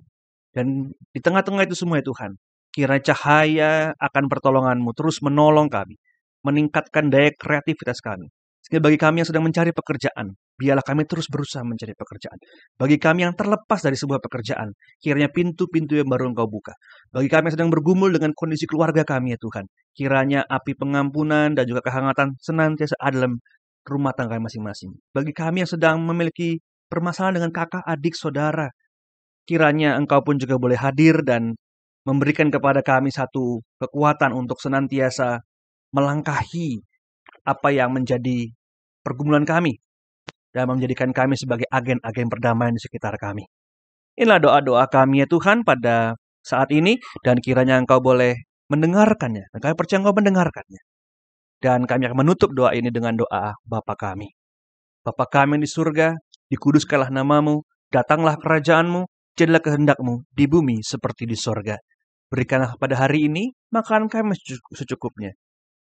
Dan di tengah-tengah itu semua ya Tuhan, kiranya cahaya akan pertolongan-Mu terus menolong kami, meningkatkan daya kreativitas kami. Sehingga bagi kami yang sedang mencari pekerjaan, biarlah kami terus berusaha mencari pekerjaan. Bagi kami yang terlepas dari sebuah pekerjaan, kiranya pintu-pintu yang baru Engkau buka. Bagi kami yang sedang bergumul dengan kondisi keluarga kami ya Tuhan, kiranya api pengampunan dan juga kehangatan senantiasa ada dalam rumah tangga masing-masing. Bagi kami yang sedang memiliki permasalahan dengan kakak, adik, saudara, kiranya Engkau pun juga boleh hadir dan memberikan kepada kami satu kekuatan untuk senantiasa melangkahi apa yang menjadi pergumulan kami dan menjadikan kami sebagai agen-agen perdamaian di sekitar kami. Inilah doa-doa kami ya Tuhan pada saat ini, dan kiranya Engkau boleh mendengarkannya. Dan kami percaya Engkau mendengarkannya. Dan kami akan menutup doa ini dengan doa Bapa kami. Bapa kami di surga, dikuduskanlah nama-Mu, datanglah kerajaan-Mu, jadilah kehendak-Mu di bumi seperti di sorga. Berikanlah pada hari ini makanan kami secukupnya.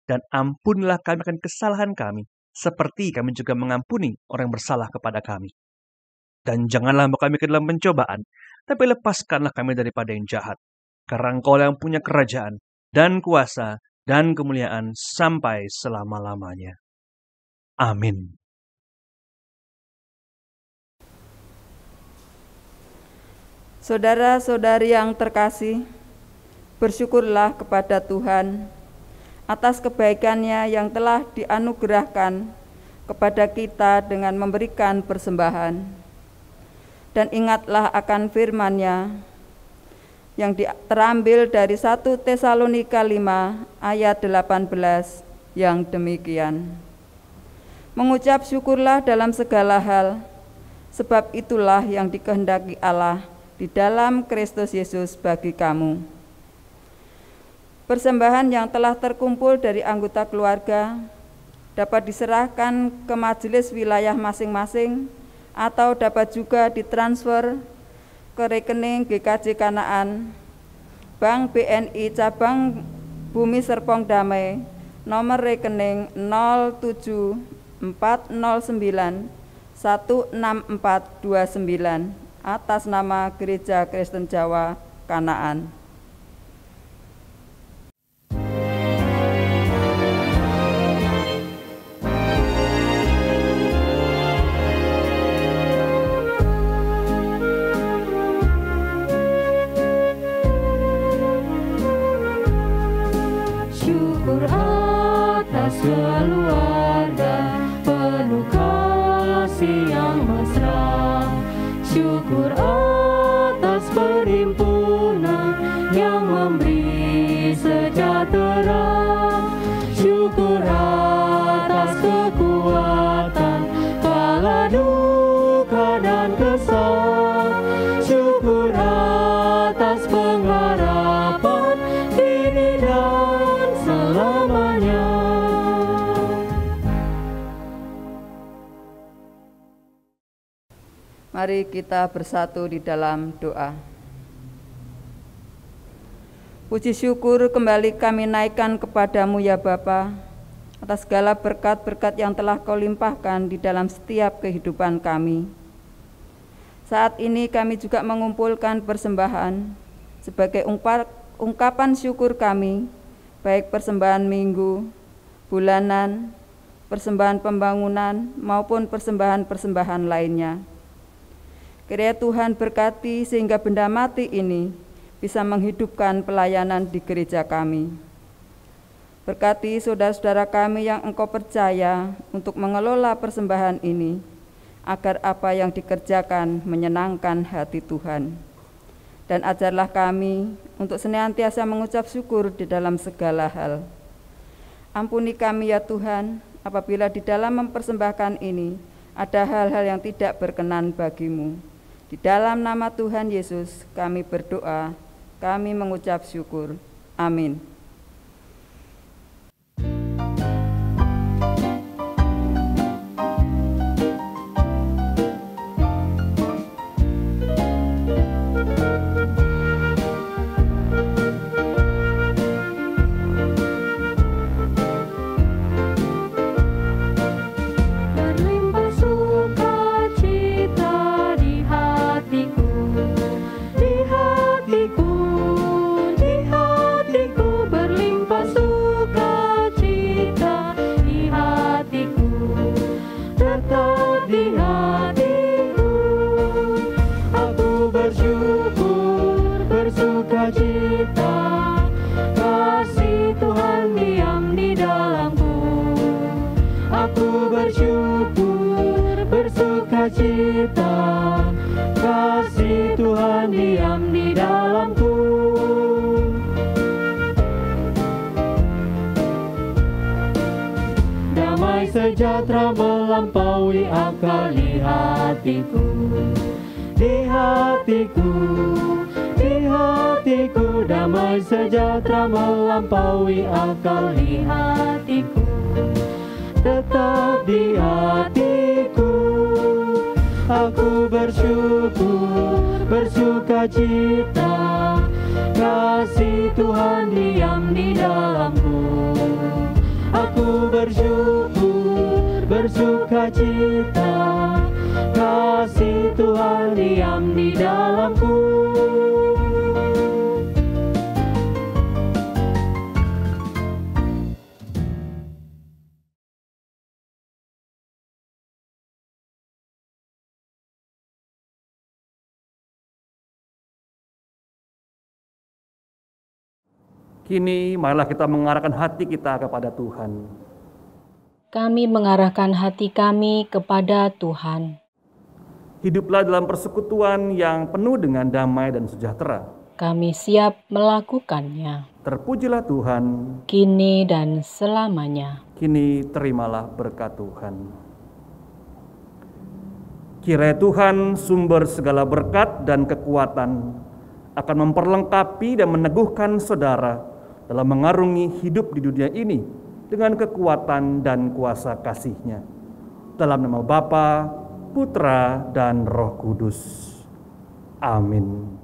Dan ampunilah kami akan kesalahan kami, seperti kami juga mengampuni orang yang bersalah kepada kami. Dan janganlah membawa kami ke dalam pencobaan, tapi lepaskanlah kami daripada yang jahat. Karena Engkau yang punya kerajaan, dan kuasa, dan kemuliaan sampai selama-lamanya. Amin. Saudara-saudari yang terkasih, bersyukurlah kepada Tuhan atas kebaikannya yang telah dianugerahkan kepada kita dengan memberikan persembahan. Dan ingatlah akan firman-Nya yang terambil dari 1 Tesalonika 5 ayat 18 yang demikian. Mengucap syukurlah dalam segala hal, sebab itulah yang dikehendaki Allah di dalam Kristus Yesus bagi kamu. Persembahan yang telah terkumpul dari anggota keluarga dapat diserahkan ke majelis wilayah masing-masing atau dapat juga ditransfer ke rekening GKJ Kanaan, Bank BNI Cabang Bumi Serpong Damai, nomor rekening 07409164429 atas nama Gereja Kristen Jawa Kanaan. Keluarga penuh kasih yang mesra, syukur atas perhimpunan yang memberi sejahtera, syukur atas kekuatan kala duka dan kesal, syukur atas pengharapan kini dan selamanya. Mari kita bersatu di dalam doa. Puji syukur kembali kami naikkan kepadamu ya Bapa, atas segala berkat-berkat yang telah Kau limpahkan di dalam setiap kehidupan kami. Saat ini kami juga mengumpulkan persembahan sebagai ungkapan syukur kami, baik persembahan minggu, bulanan, persembahan pembangunan, maupun persembahan-persembahan lainnya. Kiranya Tuhan berkati sehingga benda mati ini bisa menghidupkan pelayanan di gereja kami. Berkati saudara-saudara kami yang Engkau percaya untuk mengelola persembahan ini, agar apa yang dikerjakan menyenangkan hati Tuhan. Dan ajarlah kami untuk senantiasa mengucap syukur di dalam segala hal. Ampuni kami ya Tuhan, apabila di dalam mempersembahkan ini ada hal-hal yang tidak berkenan bagi-Mu. Di dalam nama Tuhan Yesus kami berdoa, kami mengucap syukur. Amin. sejahtera melampaui akal di hatiku. Di hatiku, di hatiku, damai sejahtera melampaui akal di hatiku. Tetap di hatiku, aku bersyukur, bersuka cita, kasih Tuhan diam di dalamku. Aku bersyukur, bersuka cita, kasih Tuhan diam di dalamku. Kini marilah kita mengarahkan hati kita kepada Tuhan. Kami mengarahkan hati kami kepada Tuhan. Hiduplah dalam persekutuan yang penuh dengan damai dan sejahtera. Kami siap melakukannya. Terpujilah Tuhan. Kini dan selamanya. Kini terimalah berkat Tuhan. Kiranya Tuhan sumber segala berkat dan kekuatan akan memperlengkapi dan meneguhkan saudara dalam mengarungi hidup di dunia ini dengan kekuatan dan kuasa kasih-Nya. Dalam nama Bapa, Putra, dan Roh Kudus. Amin.